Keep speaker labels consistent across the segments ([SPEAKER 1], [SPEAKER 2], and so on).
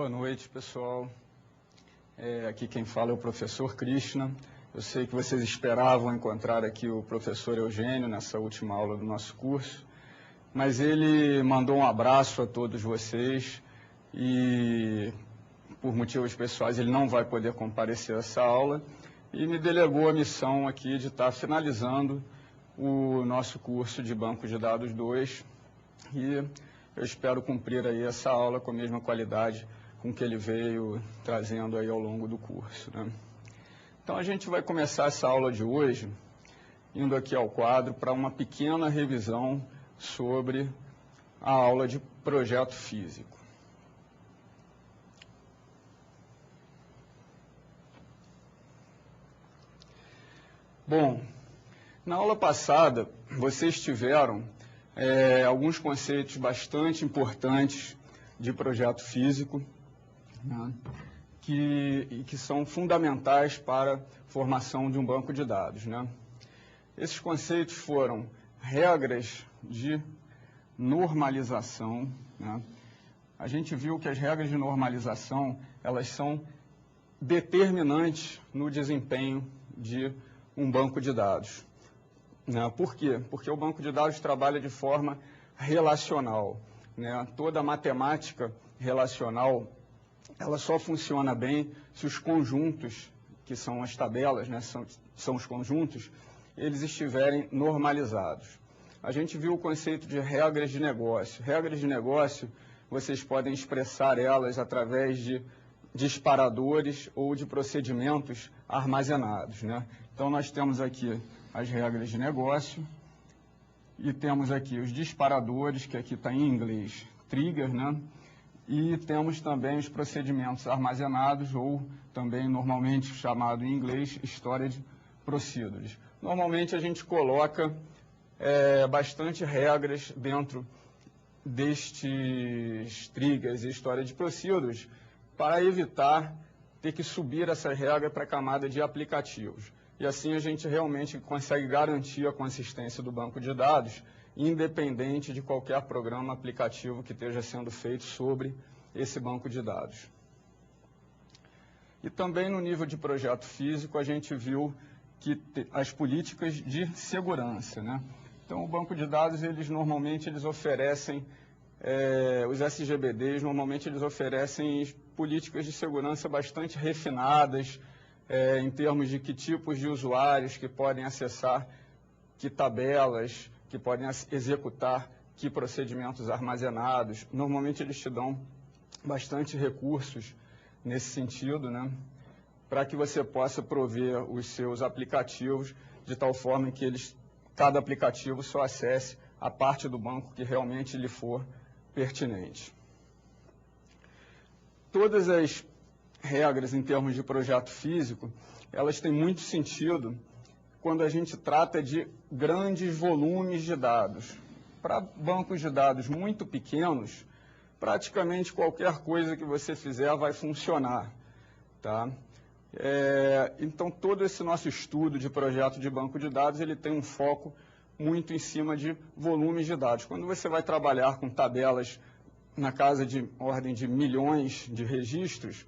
[SPEAKER 1] Boa noite, pessoal. Aqui quem fala é o professor Krishna. Eu sei que vocês esperavam encontrar aqui o professor Eugênio nessa última aula do nosso curso, mas ele mandou um abraço a todos vocês e, por motivos pessoais, ele não vai poder comparecer a essa aula e me delegou a missão aqui de estar finalizando o nosso curso de Banco de Dados 2 e eu espero cumprir aí essa aula com a mesma qualidade com que ele veio trazendo aí ao longo do curso, né? Então, a gente vai começar essa aula de hoje indo aqui ao quadro para uma pequena revisão sobre a aula de projeto físico. Bom, na aula passada, vocês tiveram alguns conceitos bastante importantes de projeto físico, né, que são fundamentais para a formação de um banco de dados, né? Esses conceitos foram regras de normalização, né? A gente viu que as regras de normalização, elas são determinantes no desempenho de um banco de dados. Por quê? Porque o banco de dados trabalha de forma relacional, né? Toda a matemática relacional, ela só funciona bem se os conjuntos, que são as tabelas, né? são os conjuntos, eles estiverem normalizados. A gente viu o conceito de regras de negócio. Regras de negócio, vocês podem expressar elas através de disparadores ou de procedimentos armazenados, né? Então, nós temos aqui as regras de negócio e temos aqui os disparadores, que aqui está em inglês, trigger, né? E temos também os procedimentos armazenados, ou também normalmente chamado em inglês storage procedures. Normalmente a gente coloca bastante regras dentro destes triggers e storage procedures para evitar ter que subir essa regra para a camada de aplicativos. E assim a gente realmente consegue garantir a consistência do banco de dados, independente de qualquer programa aplicativo que esteja sendo feito sobre esse banco de dados. E também no nível de projeto físico, a gente viu que as políticas de segurança, né? Então, o banco de dados, normalmente eles oferecem, os SGBDs, normalmente eles oferecem políticas de segurança bastante refinadas, em termos de que tipos de usuários que podem acessar que tabelas, que podem executar que procedimentos armazenados. Normalmente eles te dão bastante recursos nesse sentido, né, para que você possa prover os seus aplicativos de tal forma que cada aplicativo só acesse a parte do banco que realmente lhe for pertinente. Todas as regras em termos de projeto físico, elas têm muito sentido quando a gente trata de grandes volumes de dados. Para bancos de dados muito pequenos, praticamente qualquer coisa que você fizer vai funcionar, tá? Então, todo esse nosso estudo de projeto de banco de dados, ele tem um foco muito em cima de volumes de dados. Quando você vai trabalhar com tabelas na casa de ordem de milhões de registros,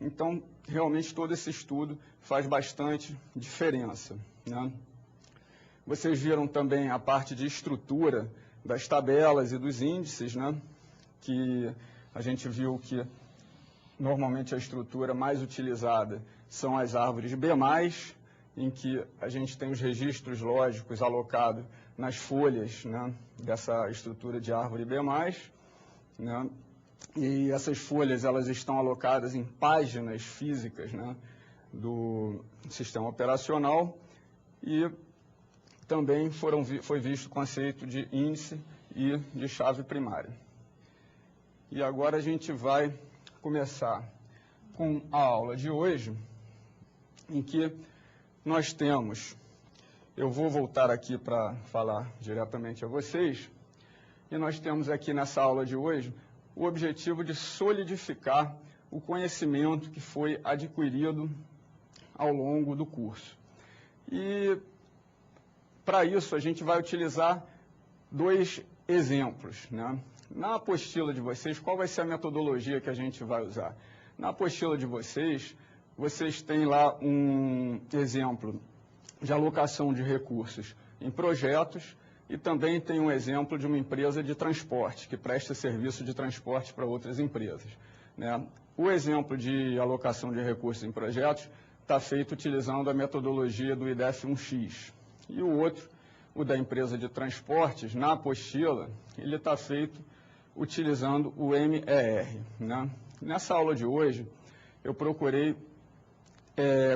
[SPEAKER 1] então, realmente, todo esse estudo faz bastante diferença, né? Vocês viram também a parte de estrutura das tabelas e dos índices, né? Que a gente viu que, normalmente, a estrutura mais utilizada são as árvores B+, em que a gente tem os registros lógicos alocados nas folhas, né, dessa estrutura de árvore B+, né? E essas folhas, elas estão alocadas em páginas físicas, né, do sistema operacional e também foi visto o conceito de índice e de chave primária. E agora a gente vai começar com a aula de hoje, em que nós temos, eu vou voltar aqui para falar diretamente a vocês, e nós temos aqui nessa aula de hoje o objetivo de solidificar o conhecimento que foi adquirido ao longo do curso. E, para isso, a gente vai utilizar dois exemplos, né? Na apostila de vocês, qual vai ser a metodologia que a gente vai usar? Na apostila de vocês, vocês têm lá um exemplo de alocação de recursos em projetos e também tem um exemplo de uma empresa de transporte, que presta serviço de transporte para outras empresas, né? O exemplo de alocação de recursos em projetos está feito utilizando a metodologia do IDEF 1X. E o outro, o da empresa de transportes, na apostila, ele está feito utilizando o MER, né? Nessa aula de hoje, eu procurei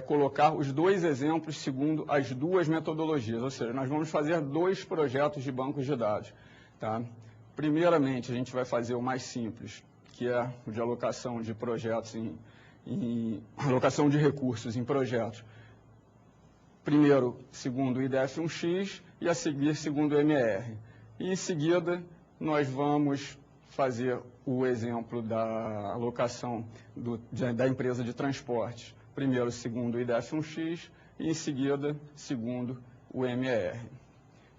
[SPEAKER 1] colocar os dois exemplos segundo as duas metodologias, ou seja, nós vamos fazer dois projetos de bancos de dados, tá? Primeiramente, a gente vai fazer o mais simples, que é o de alocação de projetos alocação de recursos em projetos. Primeiro, segundo o IDEF 1X e a seguir, segundo o MER. E em seguida, nós vamos fazer o exemplo da alocação da empresa de transportes. Primeiro, segundo o IDEF 1X e em seguida, segundo o MER.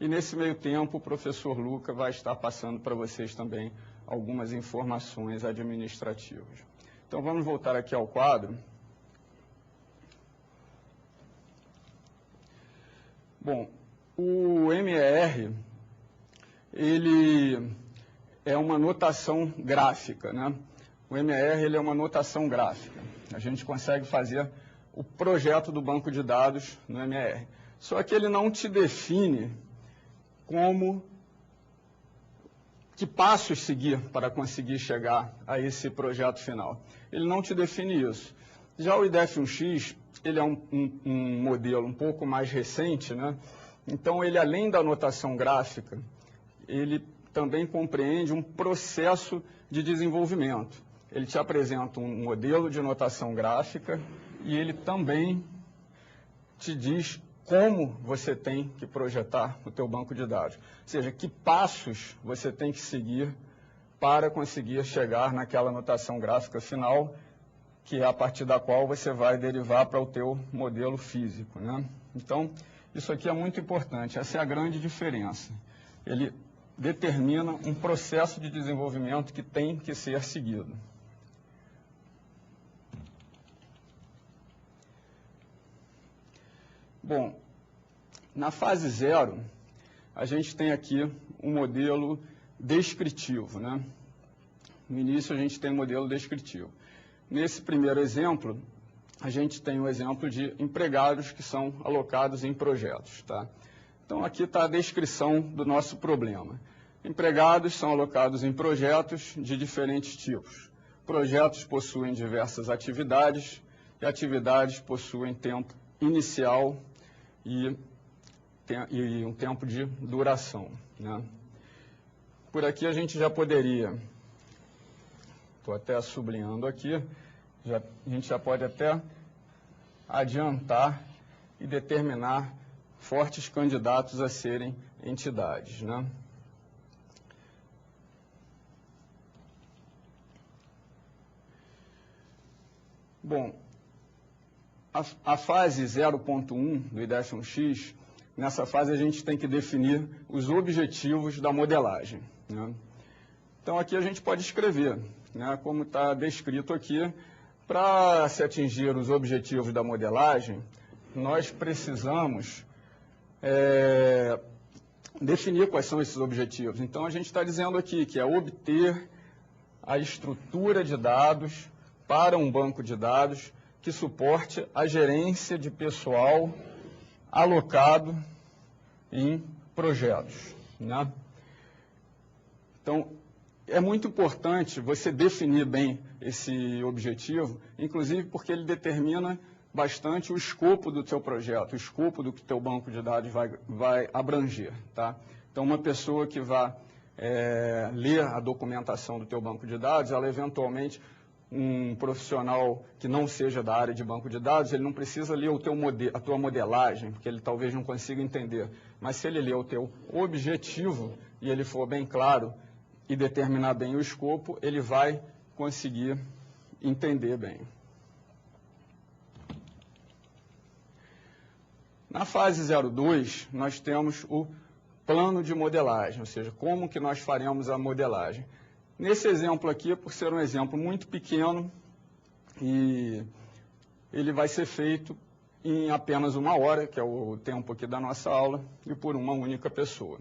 [SPEAKER 1] E nesse meio tempo, o professor Luca vai estar passando para vocês também algumas informações administrativas. Então, vamos voltar aqui ao quadro. Bom, o MER, ele é uma notação gráfica, né? O MER, ele é uma notação gráfica. A gente consegue fazer o projeto do banco de dados no MER. Só que ele não te define que passos seguir para conseguir chegar a esse projeto final. Ele não te define isso. Já o IDEF 1X, ele é um modelo um pouco mais recente, né? Então, ele, além da notação gráfica, ele também compreende um processo de desenvolvimento. Ele te apresenta um modelo de notação gráfica e ele também te diz como você tem que projetar o teu banco de dados. Ou seja, que passos você tem que seguir para conseguir chegar naquela notação gráfica final, que é a partir da qual você vai derivar para o teu modelo físico, né? Então, isso aqui é muito importante, essa é a grande diferença. Ele determina um processo de desenvolvimento que tem que ser seguido. Bom, na fase 0, a gente tem aqui um modelo descritivo, né? No início, a gente tem um modelo descritivo. Nesse primeiro exemplo, a gente tem o exemplo de empregados que são alocados em projetos, tá? Então, aqui está a descrição do nosso problema. Empregados são alocados em projetos de diferentes tipos. Projetos possuem diversas atividades e atividades possuem tempo inicial e um tempo de duração, né? Por aqui a gente já poderia, estou até sublinhando aqui, a gente já pode até adiantar e determinar fortes candidatos a serem entidades, né? Bom, a fase 0.1 do IDEF 1X, nessa fase a gente tem que definir os objetivos da modelagem, né? Então aqui a gente pode escrever, né, como está descrito aqui, para se atingir os objetivos da modelagem, nós precisamos definir quais são esses objetivos. Então a gente está dizendo aqui que é obter a estrutura de dados para um banco de dados que suporte a gerência de pessoal alocado em projetos, né? Então, é muito importante você definir bem esse objetivo, inclusive porque ele determina bastante o escopo do teu projeto, o escopo do que o teu banco de dados vai abranger, tá? Então, uma pessoa que vai ler a documentação do teu banco de dados, ela eventualmente, um profissional que não seja da área de banco de dados, ele não precisa ler a tua modelagem, porque ele talvez não consiga entender. Mas se ele ler o teu objetivo e ele for bem claro e determinar bem o escopo, ele vai conseguir entender bem. Na fase 02, nós temos o plano de modelagem, ou seja, como que nós faremos a modelagem. Nesse exemplo aqui, por ser um exemplo muito pequeno, e ele vai ser feito em apenas 1 hora, que é o tempo aqui da nossa aula, e por uma única pessoa.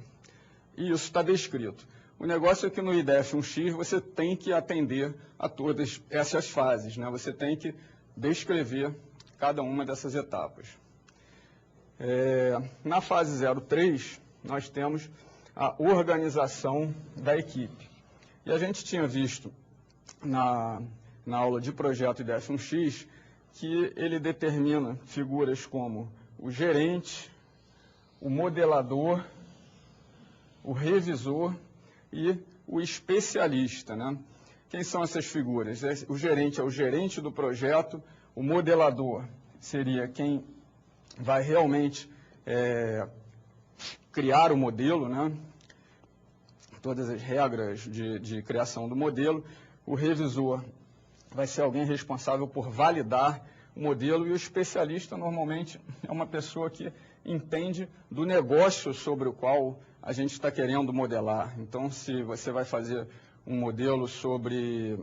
[SPEAKER 1] E isso está descrito. O negócio é que no IDEF 1x você tem que atender a todas essas fases, né? Você tem que descrever cada uma dessas etapas. Na fase 03, nós temos a organização da equipe. E a gente tinha visto na aula de projeto IDEF 1x que ele determina figuras como o gerente, o modelador, o revisor e o especialista, né? Quem são essas figuras? O gerente é o gerente do projeto, o modelador seria quem vai realmente criar o modelo, né? Todas as regras de criação do modelo. O revisor vai ser alguém responsável por validar o modelo, e o especialista normalmente é uma pessoa que entende do negócio sobre o qual a gente está querendo modelar. Então, se você vai fazer um modelo sobre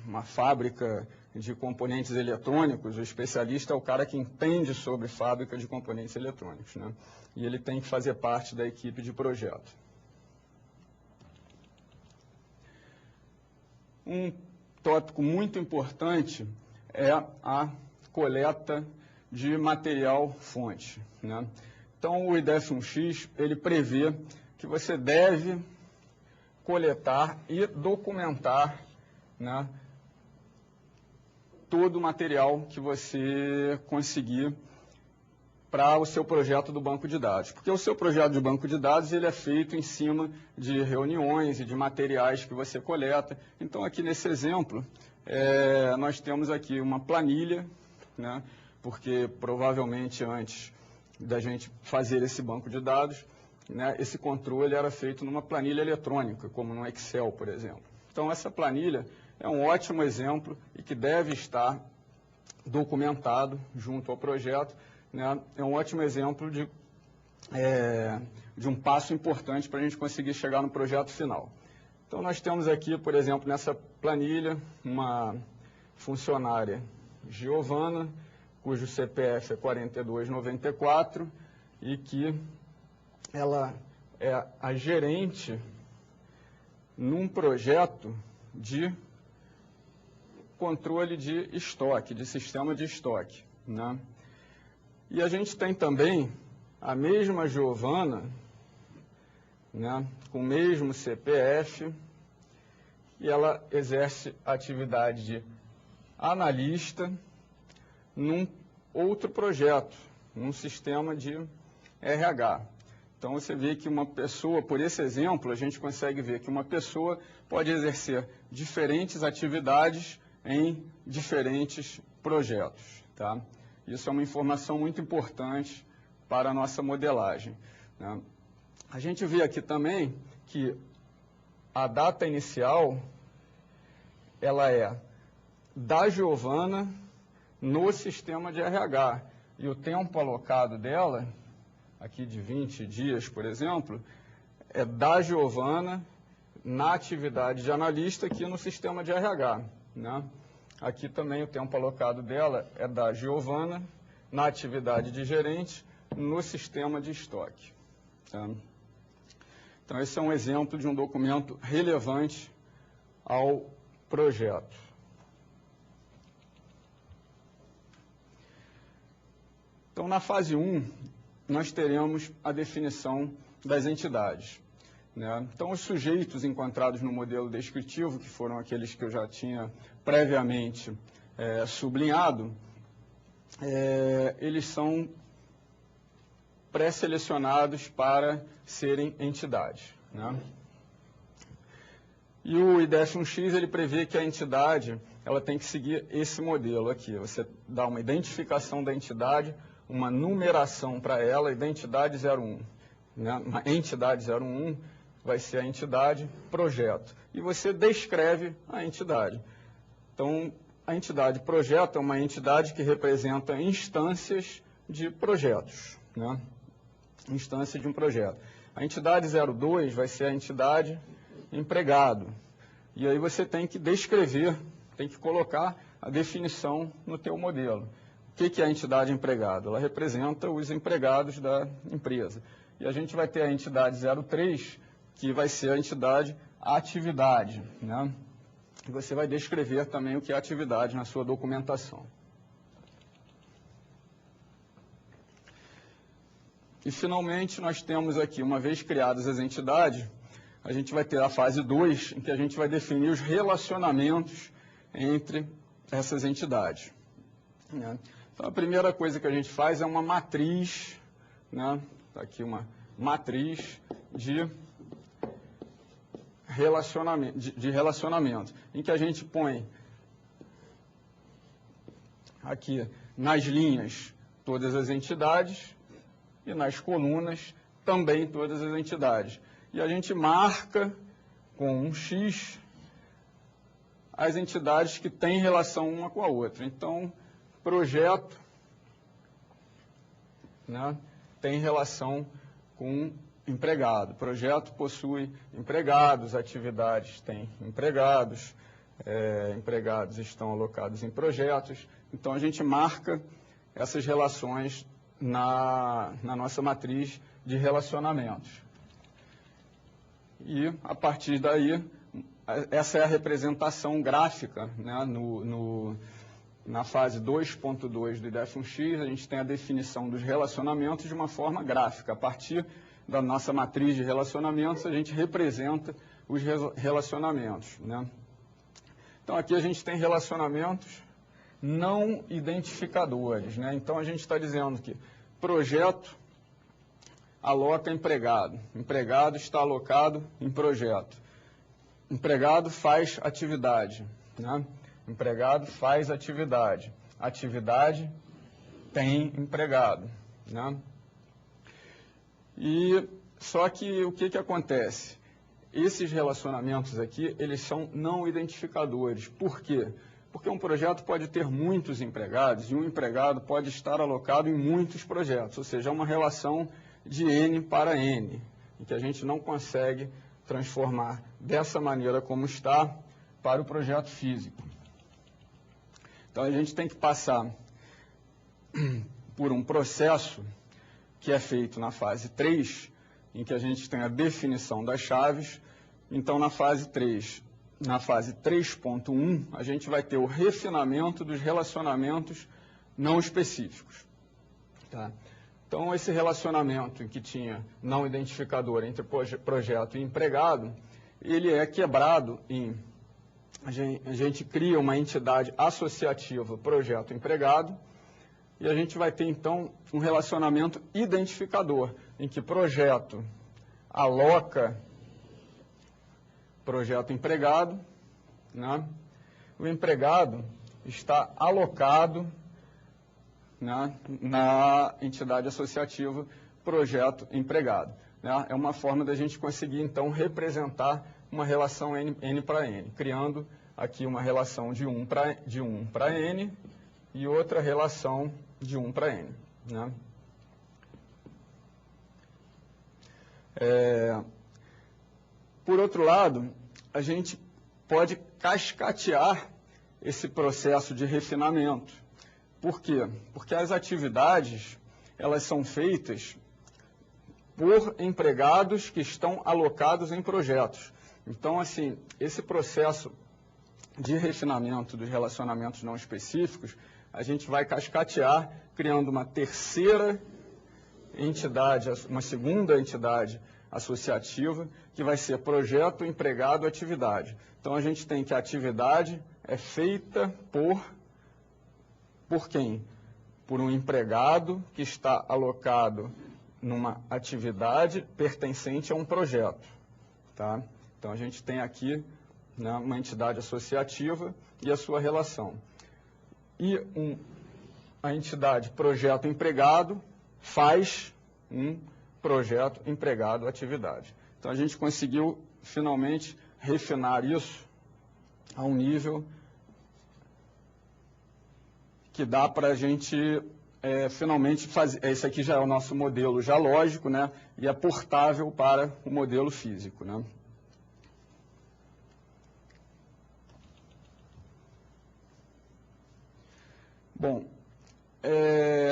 [SPEAKER 1] uma fábrica de componentes eletrônicos, o especialista é o cara que entende sobre fábrica de componentes eletrônicos, né? E ele tem que fazer parte da equipe de projeto. Um tópico muito importante é a coleta de material fonte, né? Então, o IDEF 1x, ele prevê que você deve coletar e documentar, né, todo o material que você conseguir para o seu projeto do banco de dados. Porque o seu projeto de banco de dados ele é feito em cima de reuniões e de materiais que você coleta. Então, aqui nesse exemplo, nós temos aqui uma planilha, né, porque provavelmente antes da gente fazer esse banco de dados, né, esse controle era feito numa planilha eletrônica, como no Excel, por exemplo. Então, essa planilha é um ótimo exemplo e que deve estar documentado junto ao projeto, né? É um ótimo exemplo de um passo importante para a gente conseguir chegar no projeto final. Então, nós temos aqui, por exemplo, nessa planilha, uma funcionária, Giovana, cujo CPF é 4294 e que ela é a gerente num projeto de controle de estoque, de sistema de estoque, né? E a gente tem também a mesma Giovana, né, com o mesmo CPF, e ela exerce a atividade de analista num outro projeto, num sistema de RH. Então, você vê que uma pessoa, por esse exemplo, a gente consegue ver que uma pessoa pode exercer diferentes atividades em diferentes projetos, tá? Isso é uma informação muito importante para a nossa modelagem, né? A gente vê aqui também que a data inicial, ela é da Giovana no sistema de RH, e o tempo alocado dela, aqui de 20 dias, por exemplo, é da Giovana na atividade de analista aqui no sistema de RH, né? Aqui também o tempo alocado dela é da Giovana na atividade de gerente no sistema de estoque, tá? Então, esse é um exemplo de um documento relevante ao projeto. Então, na fase 1, nós teremos a definição das entidades, né? Então, os sujeitos encontrados no modelo descritivo, que foram aqueles que eu já tinha previamente sublinhado, eles são pré-selecionados para serem entidades, né? E o IDEF 1x, ele prevê que a entidade ela tem que seguir esse modelo aqui. Você dá uma identificação da entidade, uma numeração para ela, identidade 01. Né? Uma entidade 01 vai ser a entidade projeto. E você descreve a entidade. Então, a entidade projeto é uma entidade que representa instâncias de projetos, né? Instância de um projeto. A entidade 02 vai ser a entidade empregado. E aí você tem que descrever, tem que colocar a definição no teu modelo. O que é a entidade empregado? Ela representa os empregados da empresa. E a gente vai ter a entidade 03, que vai ser a entidade atividade, né? E você vai descrever também o que é atividade na sua documentação. E, finalmente, nós temos aqui, uma vez criadas as entidades, a gente vai ter a fase 2, em que a gente vai definir os relacionamentos entre essas entidades, né? Então, a primeira coisa que a gente faz é uma matriz, né? Tá aqui uma matriz de relacionamento, em que a gente põe aqui nas linhas todas as entidades e nas colunas também todas as entidades. E a gente marca com um X as entidades que têm relação uma com a outra. Então, projeto, né, tem relação com empregado. Projeto possui empregados, atividades têm empregados, empregados estão alocados em projetos. Então, a gente marca essas relações na nossa matriz de relacionamentos. E, a partir daí, essa é a representação gráfica, né, na fase 2.2 do IDEF1X, a gente tem a definição dos relacionamentos de uma forma gráfica. A partir da nossa matriz de relacionamentos, a gente representa os relacionamentos, né? Então, aqui a gente tem relacionamentos não identificadores, né? Então, a gente está dizendo que projeto aloca empregado, empregado está alocado em projeto, empregado faz atividade, né? Empregado faz atividade, atividade tem empregado, né? E só que o que acontece? Esses relacionamentos aqui, eles são não identificadores. Por quê? Porque um projeto pode ter muitos empregados e um empregado pode estar alocado em muitos projetos, ou seja, é uma relação de N para N, em que a gente não consegue transformar dessa maneira como está para o projeto físico. Então, a gente tem que passar por um processo que é feito na fase 3, em que a gente tem a definição das chaves. Então, na fase 3, na fase 3.1, a gente vai ter o refinamento dos relacionamentos não específicos, tá? Então, esse relacionamento em que tinha não identificador entre projeto e empregado, ele é quebrado em... A gente cria uma entidade associativa projeto-empregado e a gente vai ter, então, um relacionamento identificador, em que projeto aloca projeto-empregado, né? O empregado está alocado, né, na entidade associativa projeto-empregado, né? É uma forma da gente conseguir, então, representar uma relação N para N, criando aqui uma relação de 1 para N e outra relação de 1 para N, né? Por outro lado, a gente pode cascatear esse processo de refinamento. Por quê? Porque as atividades, elas são feitas por empregados que estão alocados em projetos. Então, assim, esse processo de refinamento dos relacionamentos não específicos, a gente vai cascatear, criando uma terceira entidade, uma segunda entidade associativa, que vai ser projeto, empregado, atividade. Então, a gente tem que a atividade é feita por quem? Por um empregado que está alocado numa atividade pertencente a um projeto, tá? Então, a gente tem aqui, né, uma entidade associativa e a sua relação. E a entidade projeto-empregado faz um projeto-empregado-atividade. Então, a gente conseguiu, finalmente, refinar isso a um nível que dá para a gente, finalmente, fazer. Esse aqui já é o nosso modelo já lógico, né, e é portável para o modelo físico, né? Bom,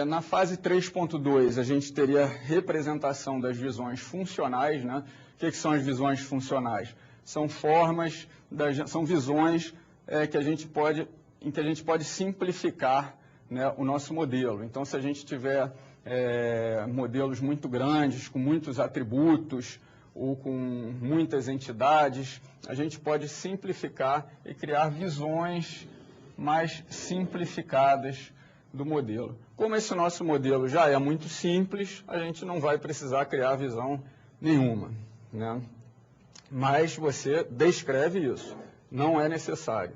[SPEAKER 1] na fase 3.2, a gente teria a representação das visões funcionais, né? O que são as visões funcionais? São formas, são visões em que a gente pode simplificar, né, o nosso modelo. Então, se a gente tiver modelos muito grandes, com muitos atributos, ou com muitas entidades, a gente pode simplificar e criar visões mais simplificadas do modelo. Como esse nosso modelo já é muito simples, a gente não vai precisar criar visão nenhuma, né? Mas você descreve isso, não é necessário.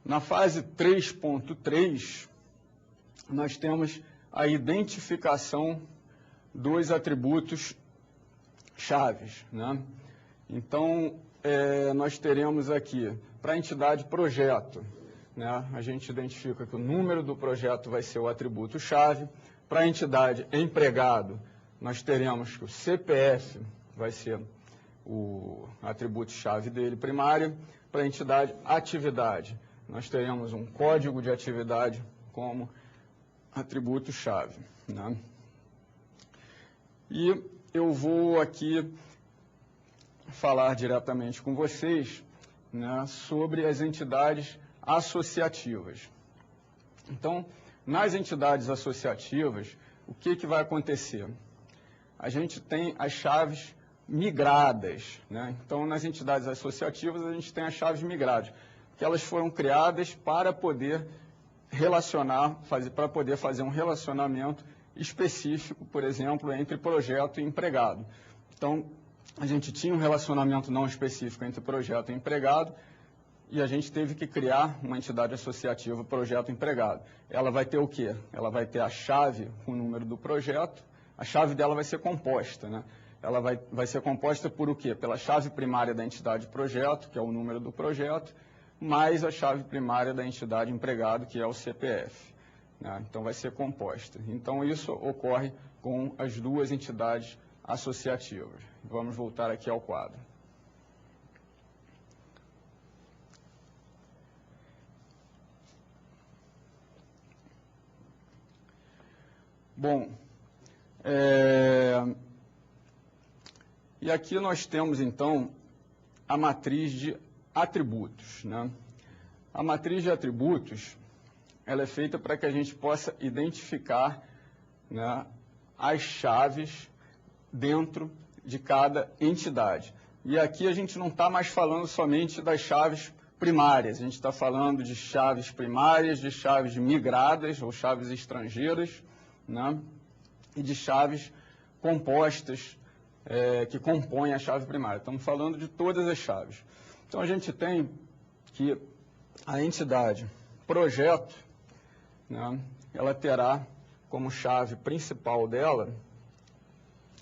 [SPEAKER 1] Na fase 3.3, nós temos a identificação dos atributos chaves, né? Então, nós teremos aqui, para a entidade projeto, né, a gente identifica que o número do projeto vai ser o atributo chave. Para a entidade empregado, nós teremos que o CPF vai ser o atributo chave dele primário. Para a entidade atividade, nós teremos um código de atividade como atributo chave, né? E eu vou aqui falar diretamente com vocês, né, sobre as entidades associativas. Então, nas entidades associativas, o que vai acontecer? A gente tem as chaves migradas, né? Então, nas entidades associativas, a gente tem as chaves migradas, que elas foram criadas para poder para poder fazer um relacionamento específico, por exemplo, entre projeto e empregado. Então, a gente tinha um relacionamento não específico entre projeto e empregado, e a gente teve que criar uma entidade associativa projeto-empregado. Ela vai ter o quê? Ela vai ter a chave com o número do projeto, a chave dela vai ser composta, né? Ela vai ser composta por o quê? Pela chave primária da entidade projeto, que é o número do projeto, mais a chave primária da entidade empregado, que é o CPF, né? Então, vai ser composta. Então, isso ocorre com as duas entidades associativas. Vamos voltar aqui ao quadro. Bom, e aqui nós temos, então, a matriz de atributos, né? A matriz de atributos, ela é feita para que a gente possa identificar, né, as chaves dentro de cada entidade. E aqui a gente não está mais falando somente das chaves primárias, a gente está falando de chaves primárias, de chaves migradas ou chaves estrangeiras, né, e de chaves compostas que compõem a chave primária. Estamos falando de todas as chaves. Então, a gente tem que a entidade projeto, né, ela terá como chave principal dela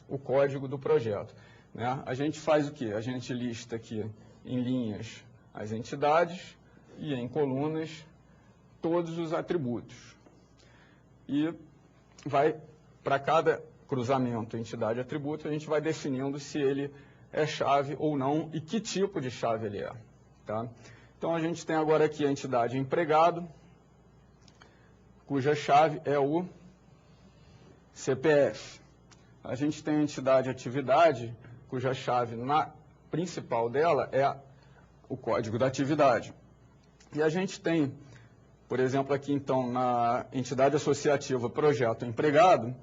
[SPEAKER 1] o código do projeto, né? A gente faz o quê? A gente lista aqui em linhas as entidades e em colunas todos os atributos. E vai, para cada cruzamento entidade-atributo, a gente vai definindo se ele é chave ou não e que tipo de chave ele é, tá? Então, a gente tem agora aqui a entidade empregado, cuja chave é o CPF. A gente tem a entidade atividade, cuja chave principal dela é o código da atividade. E a gente tem, por exemplo, aqui então, na entidade associativa projeto empregado,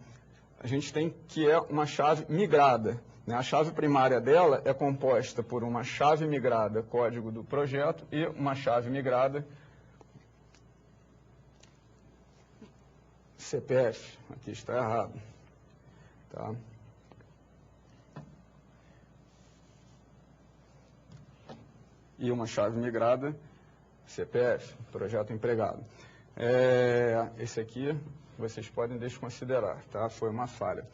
[SPEAKER 1] a gente tem que é uma chave migrada, né? A chave primária dela é composta por uma chave migrada, código do projeto, e uma chave migrada, CPF. Aqui está errado. Tá? E uma chave migrada, CPF, projeto empregado. Esse aqui vocês podem desconsiderar, tá? Foi uma falha.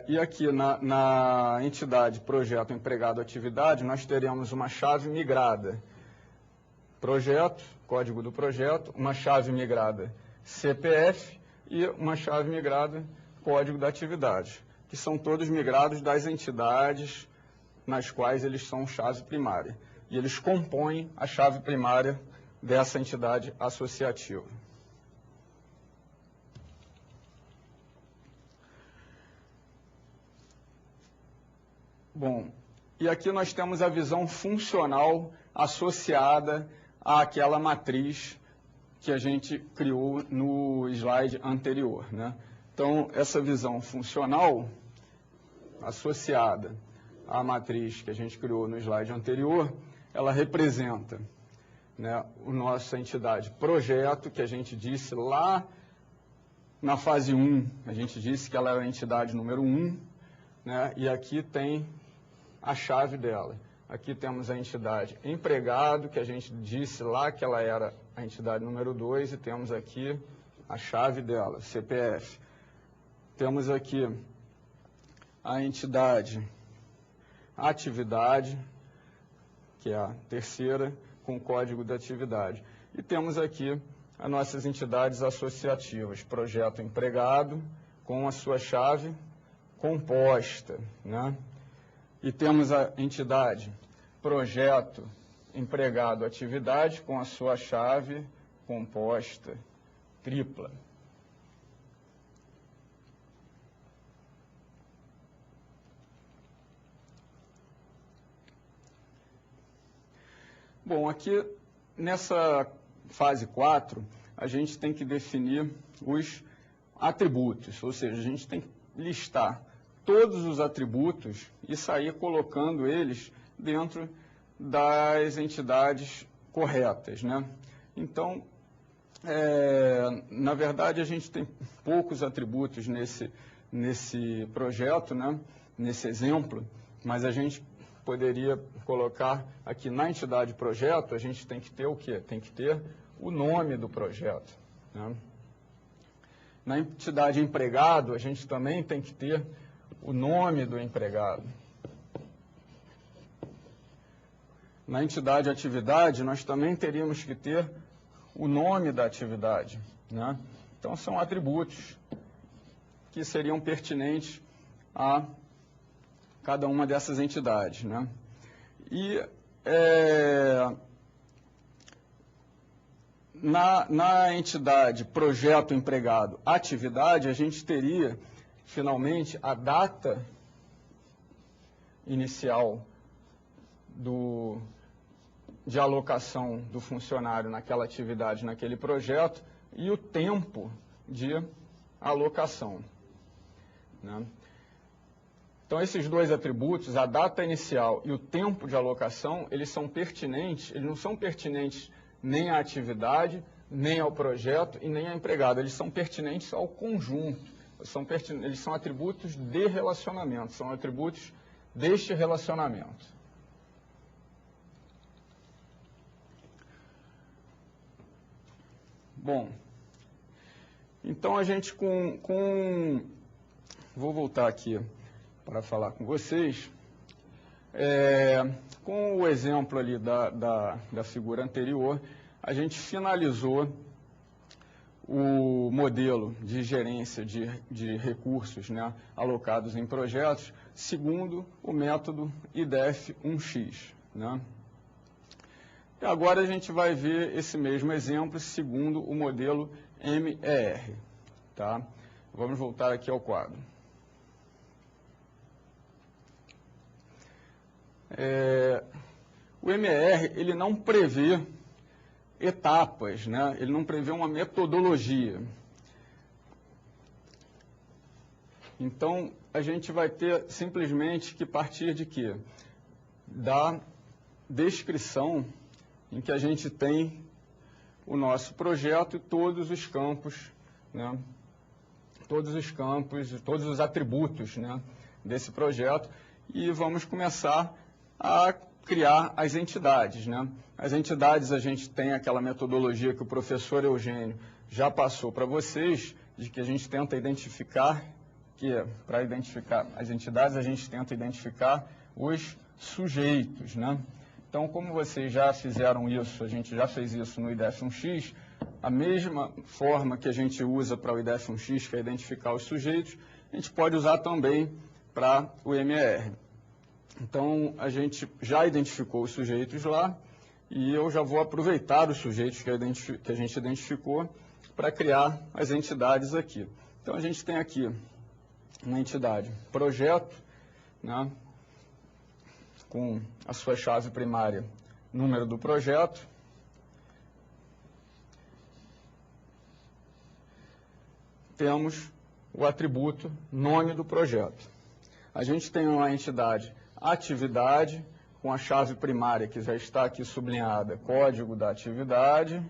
[SPEAKER 1] E aqui na entidade projeto empregado atividade, nós teremos uma chave migrada, projeto, código do projeto, uma chave migrada, CPF, e uma chave migrada, código da atividade, que são todos migrados das entidades nas quais eles são chave primária. E eles compõem a chave primária dessa entidade associativa. Bom, e aqui nós temos a visão funcional associada àquela matriz que a gente criou no slide anterior, né? Então, essa visão funcional associada à matriz que a gente criou no slide anterior, ela representa, né, a nossa entidade projeto, que a gente disse lá na fase 1, a gente disse que ela era a entidade número 1, né, e aqui tem a chave dela. Aqui temos a entidade empregado, que a gente disse lá que ela era a entidade número 2, e temos aqui a chave dela, CPF. Temos aqui a entidade atividade, que é a terceira, com o código da atividade. E temos aqui as nossas entidades associativas, projeto empregado, com a sua chave composta, né? E temos a entidade projeto empregado atividade, com a sua chave composta tripla. Bom, aqui nessa fase 4, a gente tem que definir os atributos, ou seja, a gente tem que listar todos os atributos e sair colocando eles dentro das entidades corretas, né? Então, na verdade, a gente tem poucos atributos nesse projeto, né? Nesse exemplo, mas a gente poderia colocar aqui na entidade projeto, a gente tem que ter o quê? Tem que ter o nome do projeto, né? Na entidade empregado, a gente também tem que ter o nome do empregado. Na entidade atividade, nós também teríamos que ter o nome da atividade, né? Então, são atributos que seriam pertinentes a cada uma dessas entidades, né? E na entidade projeto empregado atividade, a gente teria finalmente a data inicial de alocação do funcionário naquela atividade, naquele projeto, e o tempo de alocação, né? Então, esses dois atributos, a data inicial e o tempo de alocação, eles são pertinentes, eles não são pertinentes nem à atividade, nem ao projeto e nem ao empregado, eles são pertinentes ao conjunto, eles são atributos de relacionamento, são atributos deste relacionamento. Bom, então a gente vou voltar aqui para falar com vocês, com o exemplo ali da figura anterior, a gente finalizou o modelo de gerência de recursos, né, alocados em projetos, segundo o método IDEF-1X, né? E agora a gente vai ver esse mesmo exemplo segundo o modelo MER, tá? Vamos voltar aqui ao quadro. O MER, ele não prevê etapas, né? Ele não prevê uma metodologia. Então, a gente vai ter simplesmente que partir de quê? Da descrição em que a gente tem o nosso projeto e todos os campos, né? Todos os campos, todos os atributos, né, desse projeto, e vamos começar a criar as entidades, né? As entidades, a gente tem aquela metodologia que o professor Eugênio já passou para vocês, de que a gente tenta identificar, para identificar as entidades, a gente tenta identificar os sujeitos, né? Então, como vocês já fizeram isso, a gente já fez isso no IDEF-1X, a mesma forma que a gente usa para o IDEF-1X, que é identificar os sujeitos, a gente pode usar também para o MER. Então, a gente já identificou os sujeitos lá e eu já vou aproveitar os sujeitos que a gente identificou para criar as entidades aqui. Então, a gente tem aqui uma entidade projeto, né, com a sua chave primária, número do projeto. Temos o atributo nome do projeto. A gente tem uma entidade atividade, com a chave primária que já está aqui sublinhada, código da atividade,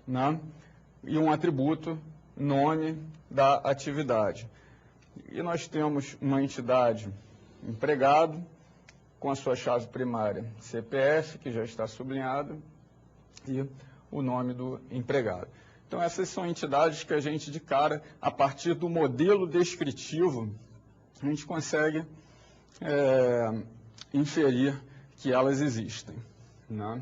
[SPEAKER 1] né? E um atributo nome da atividade. E nós temos uma entidade empregado, com a sua chave primária CPF, que já está sublinhada, e o nome do empregado. Então, essas são entidades que a gente, de cara, a partir do modelo descritivo, a gente consegue inferir que elas existem, né?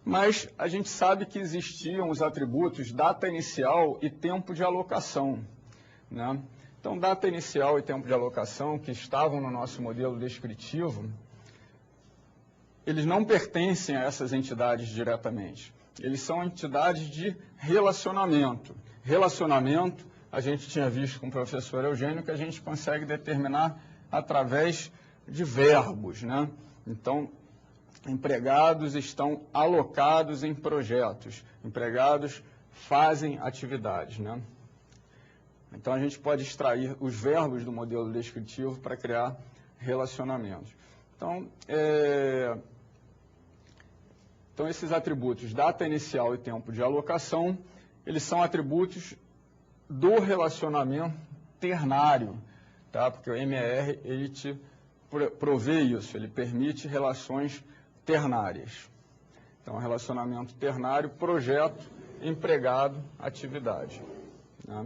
[SPEAKER 1] Mas a gente sabe que existiam os atributos data inicial e tempo de alocação, né? Então, data inicial e tempo de alocação, que estavam no nosso modelo descritivo, eles não pertencem a essas entidades diretamente. Eles são entidades de relacionamento. Relacionamento, a gente tinha visto com o professor Eugênio, que a gente consegue determinar através de verbos, né? Então, empregados estão alocados em projetos. Empregados fazem atividades, né? Então, a gente pode extrair os verbos do modelo descritivo para criar relacionamentos. Então, esses atributos, data inicial e tempo de alocação, eles são atributos do relacionamento ternário, tá? Porque o MER, ele te provê isso, ele permite relações ternárias. Então, relacionamento ternário, projeto, empregado, atividade, né?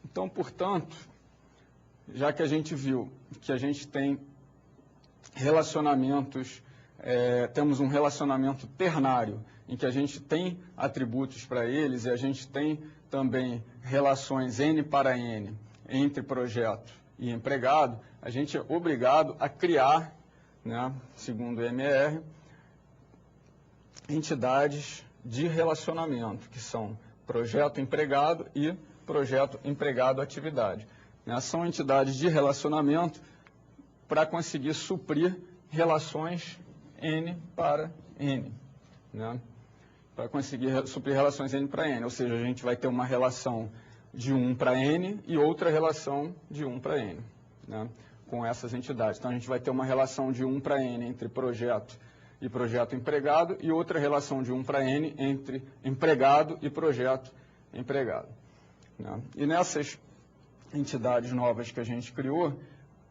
[SPEAKER 1] Então, portanto, já que a gente viu que a gente tem relacionamentos, temos um relacionamento ternário, em que a gente tem atributos para eles e a gente tem também relações N para N entre projeto e empregado, a gente é obrigado a criar, né, segundo o MER, entidades de relacionamento, que são projeto empregado e projeto empregado atividade. São entidades de relacionamento para conseguir suprir relações N para N, né? Para conseguir suprir relações N para N, ou seja, a gente vai ter uma relação de 1 para N e outra relação de 1 para N, né? Com essas entidades. Então, a gente vai ter uma relação de 1 para N entre projeto e projeto empregado e outra relação de 1 para N entre empregado e projeto empregado, né? E nessas entidades novas que a gente criou,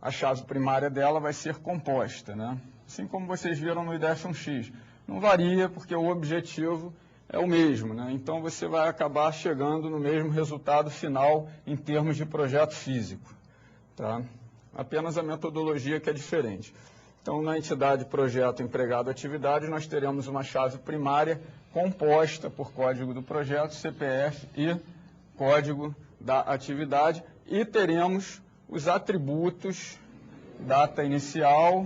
[SPEAKER 1] a chave primária dela vai ser composta, né? Assim como vocês viram no IDF1X. Não varia porque o objetivo é o mesmo, né? Então, você vai acabar chegando no mesmo resultado final em termos de projeto físico, tá? Apenas a metodologia que é diferente. Então, na entidade projeto empregado atividade, nós teremos uma chave primária composta por código do projeto, CPF e código da atividade, e teremos os atributos data inicial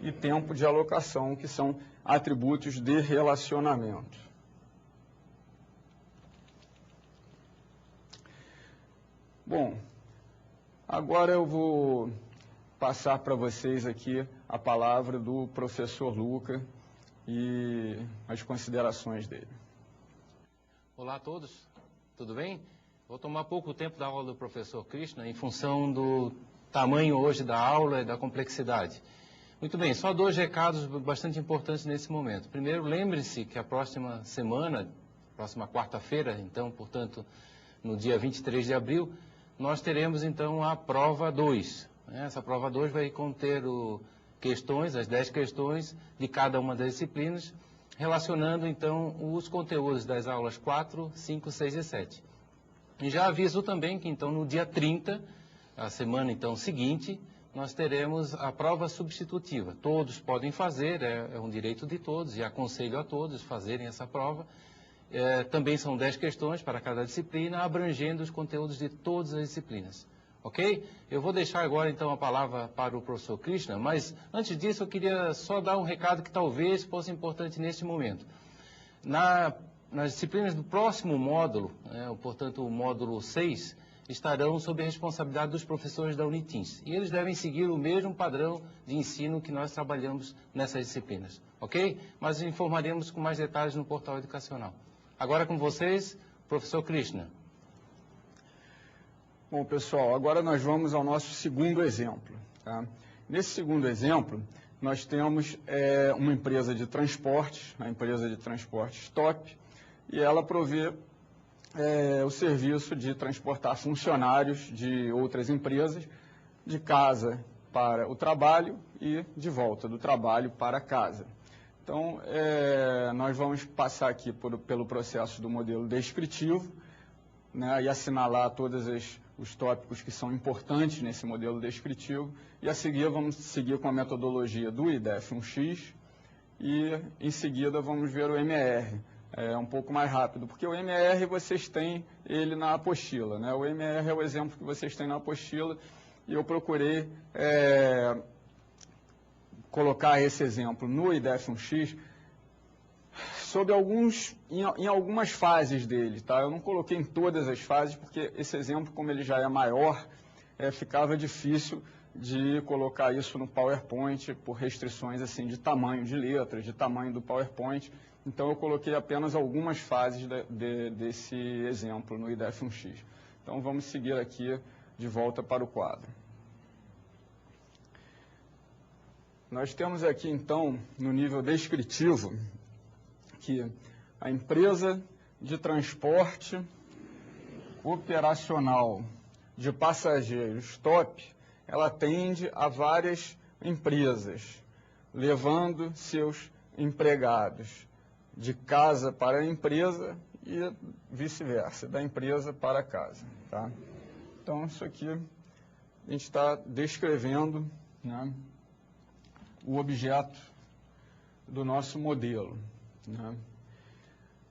[SPEAKER 1] e tempo de alocação, que são atributos de relacionamento. Bom, agora eu vou passar para vocês aqui a palavra do professor Luca e as considerações dele.
[SPEAKER 2] Olá a todos, tudo bem? Vou tomar pouco tempo da aula do professor Krishna em função do tamanho hoje da aula e da complexidade. Muito bem, só 2 recados bastante importantes nesse momento. Primeiro, lembre-se que a próxima semana, próxima quarta-feira, então, portanto, no dia 23 de abril, nós teremos, então, a prova 2. Essa prova 2 vai conter questões, as 10 questões de cada uma das disciplinas, relacionando, então, os conteúdos das aulas 4, 5, 6 e 7. E já aviso também que, então, no dia 30, a semana, então, seguinte, nós teremos a prova substitutiva. Todos podem fazer, é um direito de todos, e aconselho a todos fazerem essa prova. Também são 10 questões para cada disciplina, abrangendo os conteúdos de todas as disciplinas. Ok? Eu vou deixar agora, então, a palavra para o professor Krishna, mas antes disso eu queria só dar um recado que talvez fosse importante neste momento. Nas disciplinas do próximo módulo, portanto, o módulo 6, estarão sob a responsabilidade dos professores da Unitins. E eles devem seguir o mesmo padrão de ensino que nós trabalhamos nessas disciplinas. Ok? Mas informaremos com mais detalhes no portal educacional. Agora com vocês, professor Krishna.
[SPEAKER 1] Bom, pessoal, agora nós vamos ao nosso segundo exemplo. Tá? Nesse segundo exemplo, nós temos uma empresa de transportes, a empresa de transportes Top, e ela provê o serviço de transportar funcionários de outras empresas de casa para o trabalho e de volta do trabalho para casa. Então, nós vamos passar aqui pelo processo do modelo descritivo, né, e assinalar todos os tópicos que são importantes nesse modelo descritivo, e a seguir vamos seguir com a metodologia do IDEF-1X, e em seguida vamos ver o MR, um pouco mais rápido, porque o MR vocês têm ele na apostila, né? O MR é o exemplo que vocês têm na apostila, e eu procurei colocar esse exemplo no IDEF-1X sobre em algumas fases dele, tá? Eu não coloquei em todas as fases, porque esse exemplo, como ele já é maior, ficava difícil de colocar isso no PowerPoint por restrições assim de tamanho de letras, de tamanho do PowerPoint. Então eu coloquei apenas algumas fases desse exemplo no IDEF-1X. Então vamos seguir aqui de volta para o quadro. Nós temos aqui então, no nível descritivo, que a empresa de transporte operacional de passageiros Top, ela atende a várias empresas, levando seus empregados de casa para a empresa e vice-versa, da empresa para casa. Tá? Então, isso aqui a gente está descrevendo, né, o objeto do nosso modelo. Né?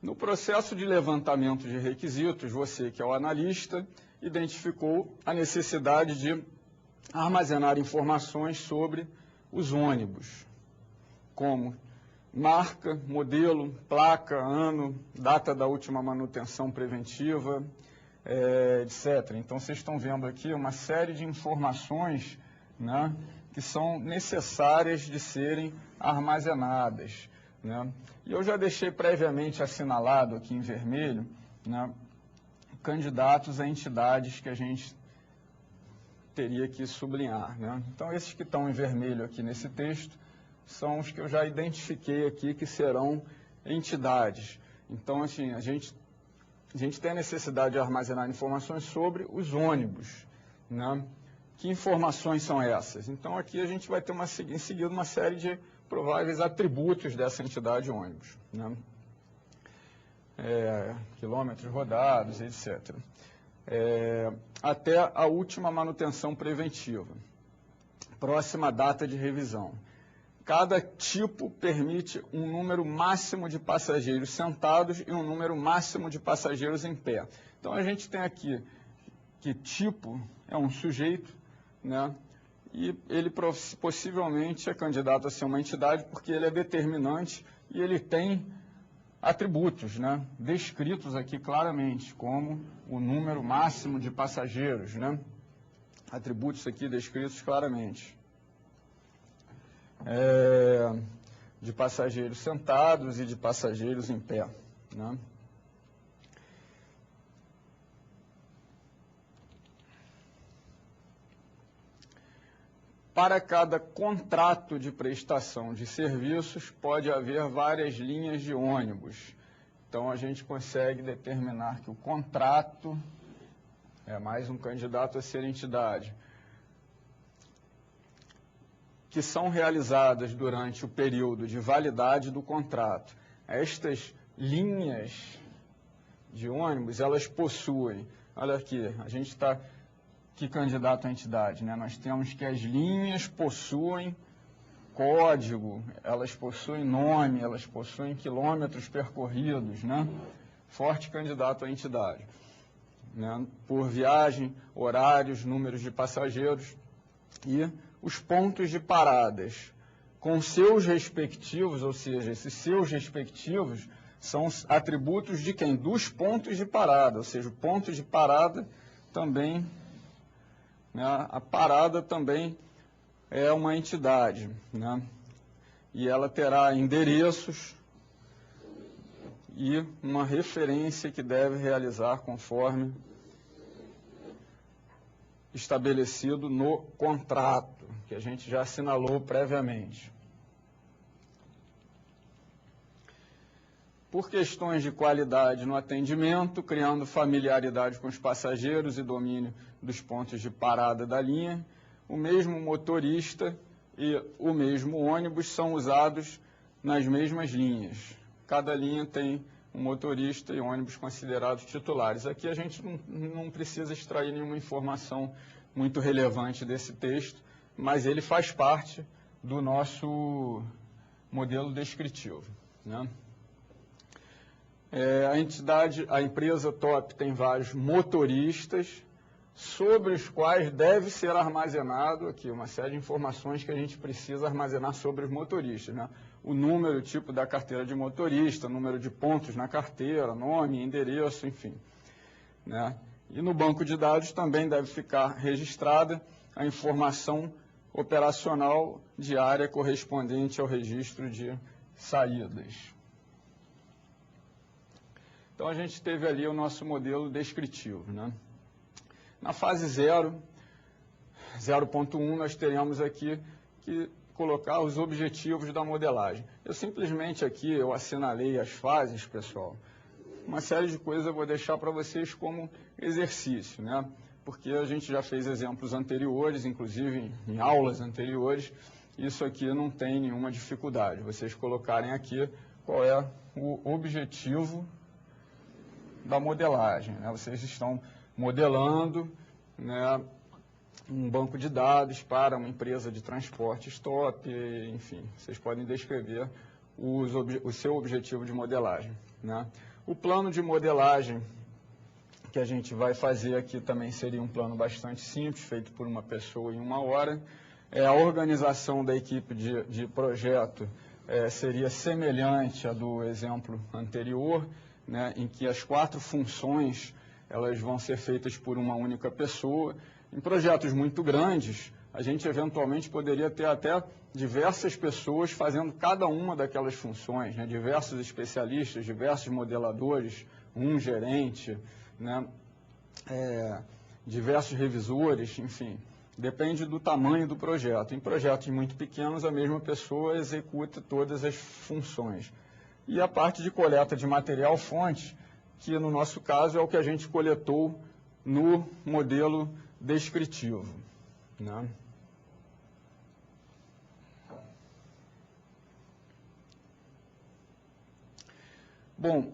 [SPEAKER 1] No processo de levantamento de requisitos, você, que é o analista, identificou a necessidade de armazenar informações sobre os ônibus, como marca, modelo, placa, ano, data da última manutenção preventiva, etc. Então, vocês estão vendo aqui uma série de informações, né, que são necessárias de serem armazenadas. Né? E eu já deixei previamente assinalado aqui em vermelho, né, candidatos a entidades que a gente teria que sublinhar. Né? Então, esses que estão em vermelho aqui nesse texto são os que eu já identifiquei aqui que serão entidades. Então, assim, a gente tem a necessidade de armazenar informações sobre os ônibus. Né? Que informações são essas? Então, aqui a gente vai ter em seguida uma série de prováveis atributos dessa entidade ônibus. Né? Quilômetros rodados, etc. Até a última manutenção preventiva. Próxima data de revisão. Cada tipo permite um número máximo de passageiros sentados e um número máximo de passageiros em pé. Então, a gente tem aqui que tipo é um sujeito, né? E ele possivelmente é candidato a ser uma entidade porque ele é determinante e ele tem atributos, né, descritos aqui claramente, como o número máximo de passageiros, né? Atributos aqui descritos claramente. De passageiros sentados e de passageiros em pé. Né? Para cada contrato de prestação de serviços, pode haver várias linhas de ônibus. Então, a gente consegue determinar que o contrato é mais um candidato a ser entidade, que são realizadas durante o período de validade do contrato. Estas linhas de ônibus, elas possuem, olha aqui, a gente está que candidata à entidade, né? Nós temos que as linhas possuem código, elas possuem nome, elas possuem quilômetros percorridos, né? Forte candidato à entidade, né? Por viagem, horários, números de passageiros e os pontos de paradas com seus respectivos, ou seja, esses seus respectivos são atributos de quem? Dos pontos de parada, ou seja, o ponto de parada também, né? A parada também é uma entidade, né? E ela terá endereços e uma referência que deve realizar conforme estabelecido no contrato, que a gente já assinalou previamente. Por questões de qualidade no atendimento, criando familiaridade com os passageiros e domínio dos pontos de parada da linha, o mesmo motorista e o mesmo ônibus são usados nas mesmas linhas. Cada linha tem um motorista e ônibus considerados titulares. Aqui a gente não precisa extrair nenhuma informação muito relevante desse texto, mas ele faz parte do nosso modelo descritivo, né? A empresa TOP tem vários motoristas, sobre os quais deve ser armazenado aqui uma série de informações que a gente precisa armazenar sobre os motoristas, né? O número, o tipo da carteira de motorista, número de pontos na carteira, nome, endereço, enfim, né? E no banco de dados também deve ficar registrada a informação operacional diária correspondente ao registro de saídas. Então a gente teve ali o nosso modelo descritivo, né? Na fase 0.1, nós teríamos aqui que colocar os objetivos da modelagem. Eu simplesmente aqui, eu assinalei as fases, pessoal. Uma série de coisas eu vou deixar para vocês como exercício, né? Porque a gente já fez exemplos anteriores, inclusive em aulas anteriores, isso aqui não tem nenhuma dificuldade. Vocês colocarem aqui qual é o objetivo da modelagem, né? Vocês estão modelando, né, um banco de dados para uma empresa de transporte stop, enfim, vocês podem descrever o seu objetivo de modelagem, né? O plano de modelagem que a gente vai fazer aqui também seria um plano bastante simples, feito por uma pessoa em 1 hora. A organização da equipe de projeto seria semelhante à do exemplo anterior, né, em que as 4 funções elas vão ser feitas por uma única pessoa. Em projetos muito grandes, a gente eventualmente poderia ter até diversas pessoas fazendo cada uma daquelas funções, né? Diversos especialistas, diversos modeladores, um gerente, né? Diversos revisores, enfim, depende do tamanho do projeto. Em projetos muito pequenos, a mesma pessoa executa todas as funções. E a parte de coleta de material fonte, que no nosso caso é o que a gente coletou no modelo descritivo, né? Bom,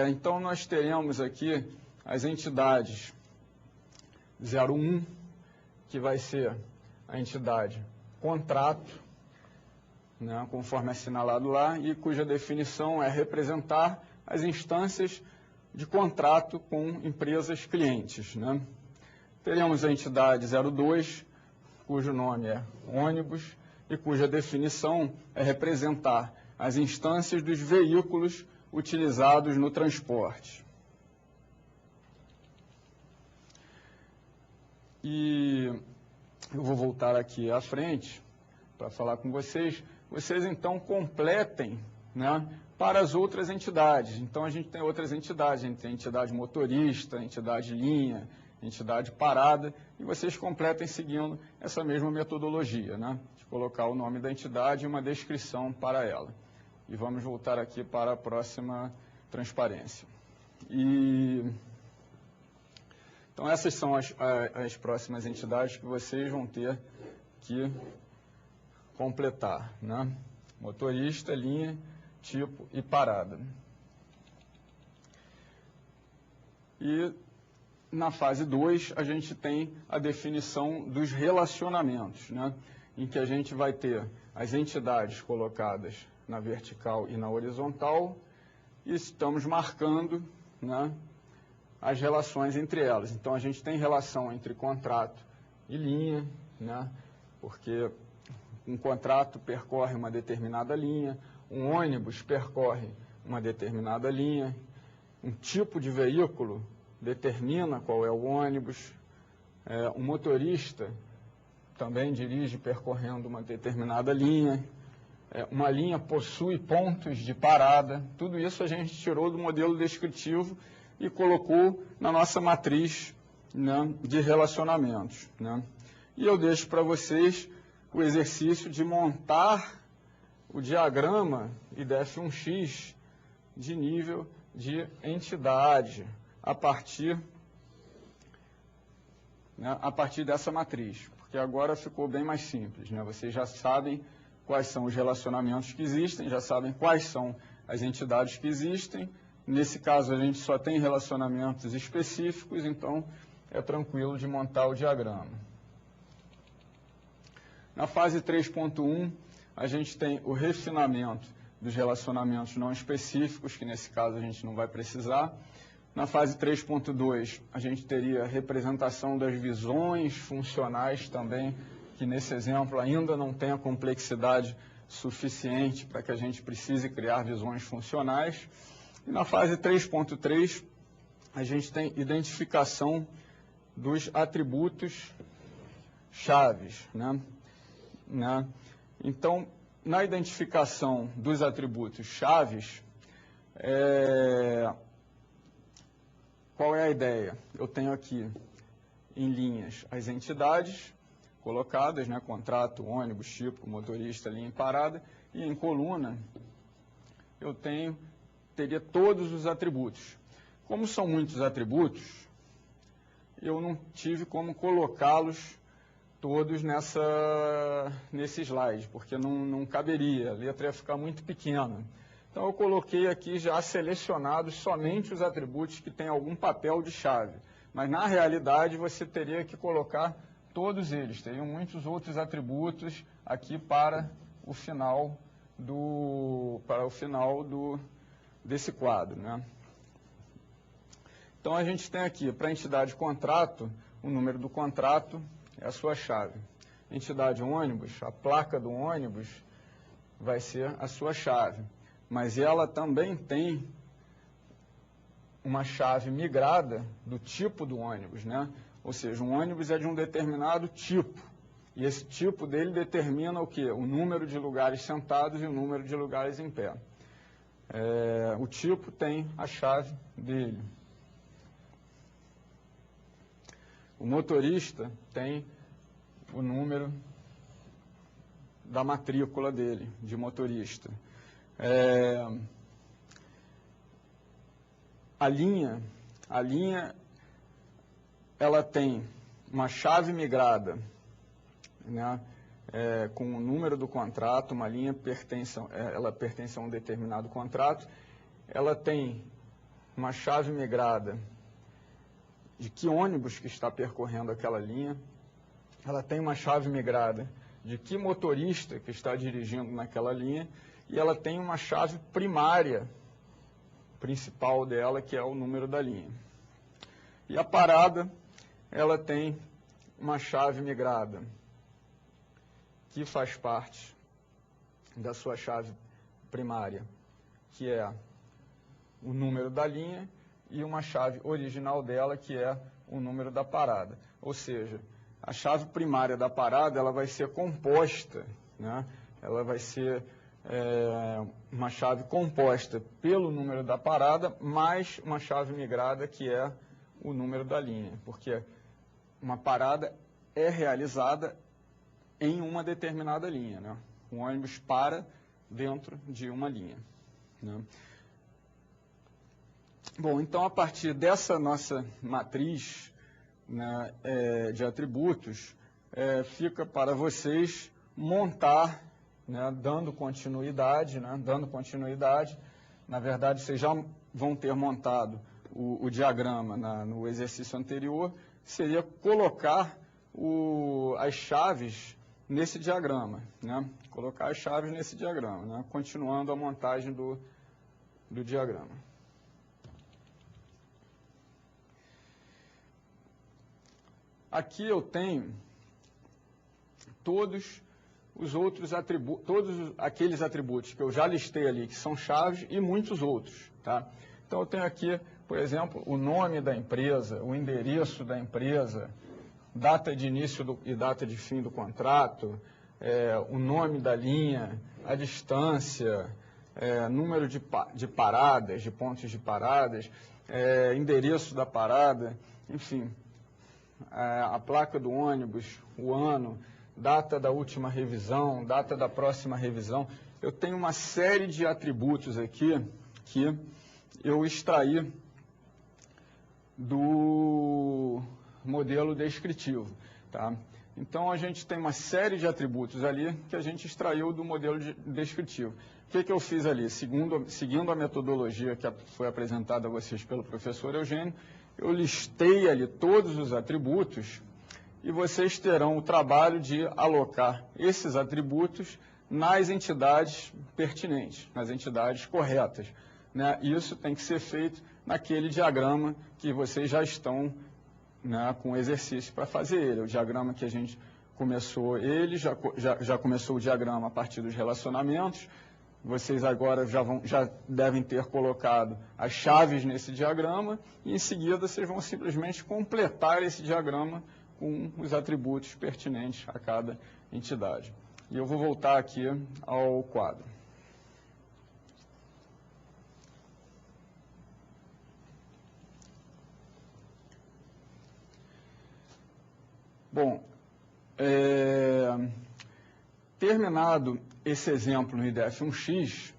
[SPEAKER 1] então nós teremos aqui as entidades 01, que vai ser a entidade contrato, né, conforme assinalado lá, e cuja definição é representar as instâncias de contrato com empresas clientes, né? Teremos a entidade 02, cujo nome é ônibus e cuja definição é representar as instâncias dos veículos utilizados no transporte. E eu vou voltar aqui à frente para falar com vocês. Vocês, então, completem, né, para as outras entidades. Então, a gente tem outras entidades, a gente tem entidade motorista, entidade linha, entidade parada, e vocês completem seguindo essa mesma metodologia, né, de colocar o nome da entidade e uma descrição para ela. E vamos voltar aqui para a próxima transparência. Então, essas são as próximas entidades que vocês vão ter que completar, né? Motorista, linha, tipo e parada. E na fase 2, a gente tem a definição dos relacionamentos, né? Em que a gente vai ter as entidades colocadas na vertical e na horizontal, e estamos marcando, né, as relações entre elas. Então, a gente tem relação entre contrato e linha, né, porque um contrato percorre uma determinada linha, um ônibus percorre uma determinada linha, um tipo de veículo determina qual é o ônibus, um motorista também dirige percorrendo uma determinada linha, uma linha possui pontos de parada, tudo isso a gente tirou do modelo descritivo e colocou na nossa matriz, né, de relacionamentos, né? E eu deixo para vocês o exercício de montar o diagrama IDF1X de nível de entidade a partir dessa matriz, porque agora ficou bem mais simples, né? Vocês já sabem quais são os relacionamentos que existem, já sabem quais são as entidades que existem. Nesse caso, a gente só tem relacionamentos específicos, então é tranquilo de montar o diagrama. Na fase 3.1, a gente tem o refinamento dos relacionamentos não específicos, que nesse caso a gente não vai precisar. Na fase 3.2, a gente teria a representação das visões funcionais também, que nesse exemplo ainda não tem a complexidade suficiente para que a gente precise criar visões funcionais. E na fase 3.3, a gente tem identificação dos atributos chaves, né? Então, na identificação dos atributos chaves, qual é a ideia? Eu tenho aqui em linhas as entidades colocadas, né? Contrato, ônibus, tipo, motorista, linha em parada, e em coluna eu teria todos os atributos. Como são muitos atributos, eu não tive como colocá-los todos nesse slide, porque não caberia, a letra ia ficar muito pequena. Então, eu coloquei aqui já selecionados somente os atributos que têm algum papel de chave. Mas, na realidade, você teria que colocar todos eles. Teriam muitos outros atributos aqui para o final desse quadro, né? Então, a gente tem aqui, para a entidade contrato, o número do contrato é a sua chave. Entidade ônibus, a placa do ônibus vai ser a sua chave. Mas ela também tem uma chave migrada do tipo do ônibus, né? Ou seja, um ônibus é de um determinado tipo. E esse tipo dele determina o quê? O número de lugares sentados e o número de lugares em pé. O tipo tem a chave dele. O motorista tem o número da matrícula dele, de motorista. A linha, ela tem uma chave migrada, né, com o número do contrato, uma linha ela pertence a um determinado contrato, ela tem uma chave migrada de que ônibus que está percorrendo aquela linha, ela tem uma chave migrada de que motorista que está dirigindo naquela linha, e ela tem uma chave primária, principal dela, que é o número da linha. E a parada, ela tem uma chave migrada, que faz parte da sua chave primária, que é o número da linha, e uma chave original dela, que é o número da parada. Ou seja, a chave primária da parada, ela vai ser composta, né? Ela vai ser uma chave composta pelo número da parada, mais uma chave migrada, que é o número da linha, porque uma parada é realizada em uma determinada linha, né? O ônibus para dentro de uma linha, né? Bom, então, a partir dessa nossa matriz, né, de atributos, fica para vocês montar, né, dando continuidade. Na verdade, vocês já vão ter montado o diagrama no exercício anterior seria colocar as chaves nesse diagrama, né? Colocar as chaves nesse diagrama, né? Continuando a montagem do diagrama. Aqui eu tenho todos os outros atributos, todos aqueles atributos que eu já listei ali, que são chaves, e muitos outros, tá? Então eu tenho aqui, por exemplo, o nome da empresa, o endereço da empresa, data de início e data de fim do contrato, o nome da linha, a distância, número de paradas, de pontos de paradas, endereço da parada, enfim, a placa do ônibus, o ano, data da última revisão, data da próxima revisão. Eu tenho uma série de atributos aqui que eu extraí do modelo descritivo, tá? Então, a gente tem uma série de atributos ali que a gente extraiu do modelo descritivo. O que eu fiz ali? Seguindo a metodologia que foi apresentada a vocês pelo professor Eugênio, eu listei ali todos os atributos e vocês terão o trabalho de alocar esses atributos nas entidades pertinentes, nas entidades corretas, né? Isso tem que ser feito naquele diagrama que vocês já estão, né, com o exercício para fazer ele. O diagrama que a gente começou, já começou o diagrama a partir dos relacionamentos. Vocês agora já devem ter colocado as chaves nesse diagrama e, em seguida, vocês vão simplesmente completar esse diagrama com os atributos pertinentes a cada entidade. E eu vou voltar aqui ao quadro. Bom, terminado esse exemplo no IDF1X,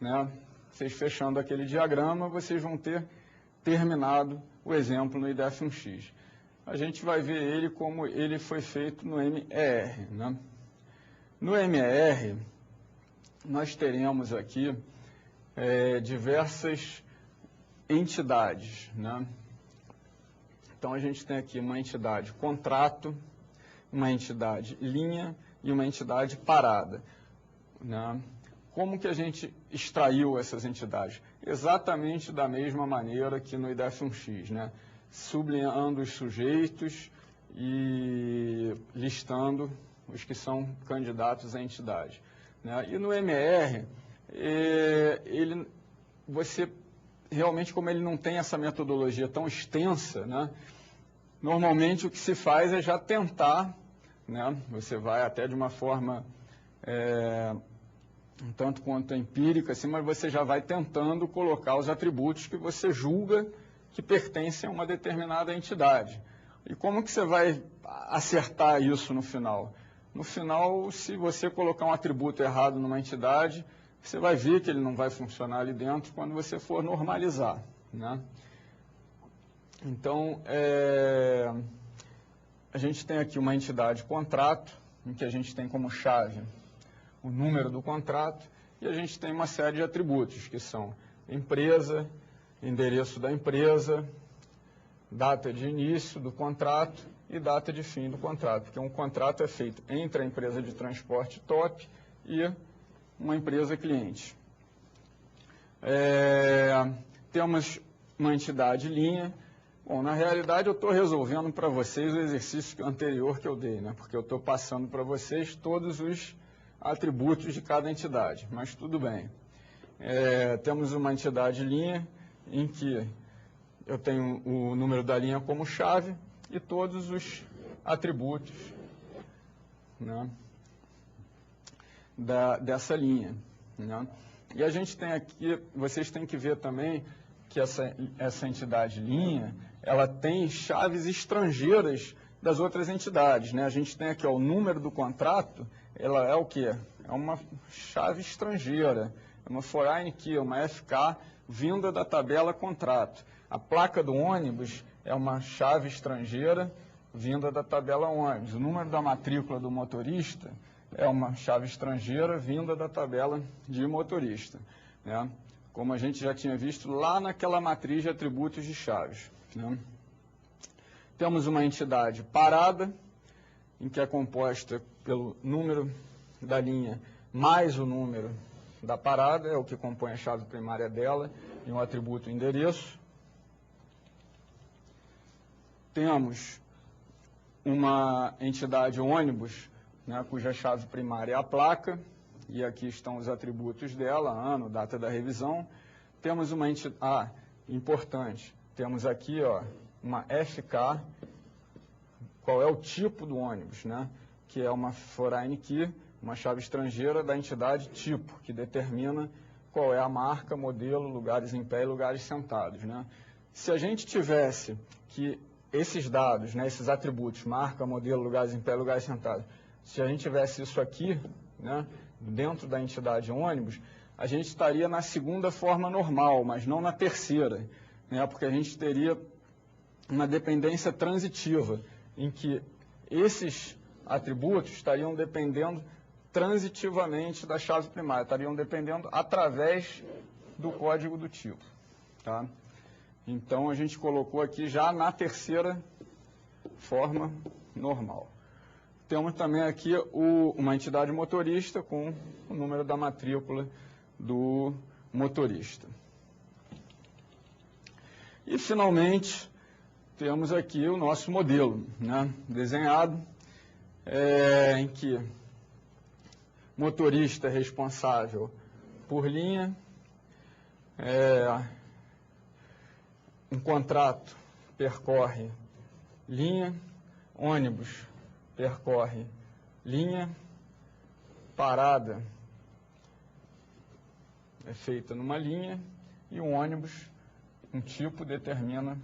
[SPEAKER 1] né, vocês fechando aquele diagrama, vocês vão ter terminado o exemplo no IDF1X. A gente vai ver ele como ele foi feito no MER, né? No MER, nós teremos aqui diversas entidades, né? Então, a gente tem aqui uma entidade contrato, uma entidade linha e uma entidade parada, né? Como que a gente extraiu essas entidades? Exatamente da mesma maneira que no IDF1X, né? Sublinhando os sujeitos e listando os que são candidatos à entidade, né? E no MR, você realmente, como ele não tem essa metodologia tão extensa, né? Normalmente o que se faz é já tentar, né? Você vai até de uma forma um tanto quanto empírica, assim, mas você já vai tentando colocar os atributos que você julga que pertencem a uma determinada entidade. E como que você vai acertar isso no final? No final, se você colocar um atributo errado numa entidade, você vai ver que ele não vai funcionar ali dentro quando você for normalizar, né? Então, a gente tem aqui uma entidade contrato, em que a gente tem como chave o número do contrato, e a gente tem uma série de atributos, que são empresa, endereço da empresa, data de início do contrato e data de fim do contrato, porque um contrato é feito entre a empresa de transporte top e uma empresa cliente. Temos uma entidade linha. Bom, na realidade eu estou resolvendo para vocês o exercício anterior que eu dei, né? Porque eu estou passando para vocês todos os atributos de cada entidade, mas tudo bem. Temos uma entidade linha em que eu tenho o número da linha como chave e todos os atributos, né, dessa linha, né? E a gente tem aqui, vocês têm que ver também que essa entidade linha, ela tem chaves estrangeiras das outras entidades, né? A gente tem aqui, ó, o número do contrato, ela é o quê? É uma chave estrangeira, é uma foreign key, uma FK vinda da tabela contrato. A placa do ônibus é uma chave estrangeira vinda da tabela ônibus. O número da matrícula do motorista é uma chave estrangeira vinda da tabela de motorista, né? como a gente já tinha visto lá naquela matriz de atributos de chaves, né? Temos uma entidade parada, em que é composta pelo número da linha mais o número da parada, é o que compõe a chave primária dela, e um atributo endereço. Temos uma entidade ônibus, né, cuja chave primária é a placa, e aqui estão os atributos dela, ano, data da revisão. Temos uma entidade, importante, temos aqui uma FK, qual é o tipo do ônibus, né, que é uma foreign key, uma chave estrangeira da entidade tipo, que determina qual é a marca, modelo, lugares em pé e lugares sentados, né. Se a gente tivesse que esses dados, né, esses atributos, marca, modelo, lugares em pé, lugares sentados, se a gente tivesse isso aqui, né, dentro da entidade ônibus, a gente estaria na segunda forma normal, mas não na terceira, né, porque a gente teria uma dependência transitiva, em que esses atributos estariam dependendo transitivamente da chave primária, estariam dependendo através do código do tipo, tá? Então, a gente colocou aqui já na terceira forma normal. Temos também aqui uma entidade motorista com o número da matrícula do motorista. E, finalmente, temos aqui o nosso modelo, né, desenhado, em que motorista é responsável por linha, um contrato percorre linha, ônibus percorre linha, parada é feita numa linha e o ônibus, um tipo, determina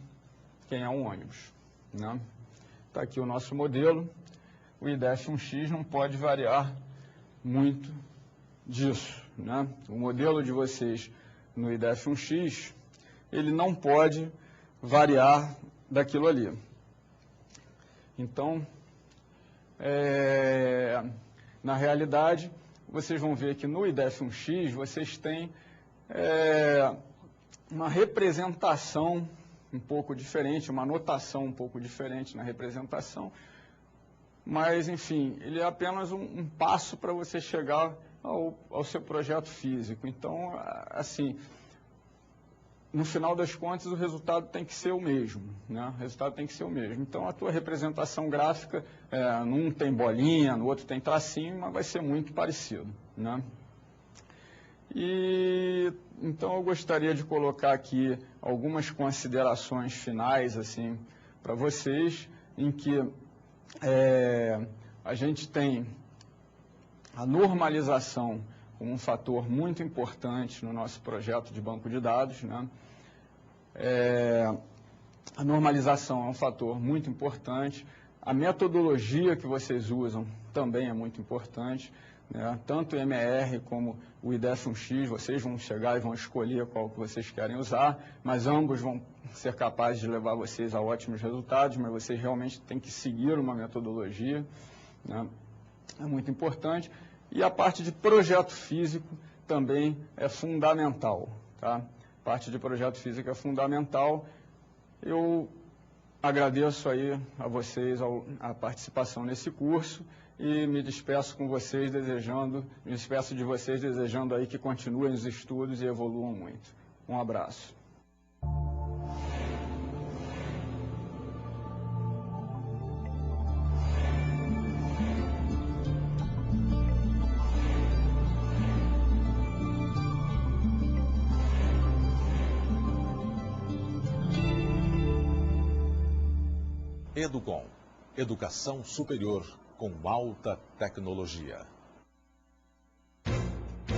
[SPEAKER 1] quem é um ônibus, né? Está aqui o nosso modelo. O IDF1X não pode variar muito disso, né? O modelo de vocês no IDF1X, ele não pode variar daquilo ali. Então, na realidade, vocês vão ver que no IDF1X vocês têm uma representação um pouco diferente, uma notação um pouco diferente na representação, mas, enfim, ele é apenas um passo para você chegar ao seu projeto físico. Então, assim, no final das contas, o resultado tem que ser o mesmo, né? O resultado tem que ser o mesmo. Então, a tua representação gráfica, num tem bolinha, no outro tem tracinho, mas vai ser muito parecido, né? E, então, eu gostaria de colocar aqui algumas considerações finais, assim, para vocês, em que a gente tem a normalização como um fator muito importante no nosso projeto de banco de dados, né? A normalização é um fator muito importante, a metodologia que vocês usam também é muito importante, né? Tanto o MR como o IDF1X, vocês vão chegar e vão escolher qual que vocês querem usar, mas ambos vão ser capazes de levar vocês a ótimos resultados, mas vocês realmente têm que seguir uma metodologia, né? É muito importante. E a parte de projeto físico também é fundamental, tá? A parte de projeto físico é fundamental. Eu agradeço aí a vocês a participação nesse curso e me despeço de vocês desejando aí que continuem os estudos e evoluam muito. Um abraço.
[SPEAKER 3] Educom, educação superior com alta tecnologia.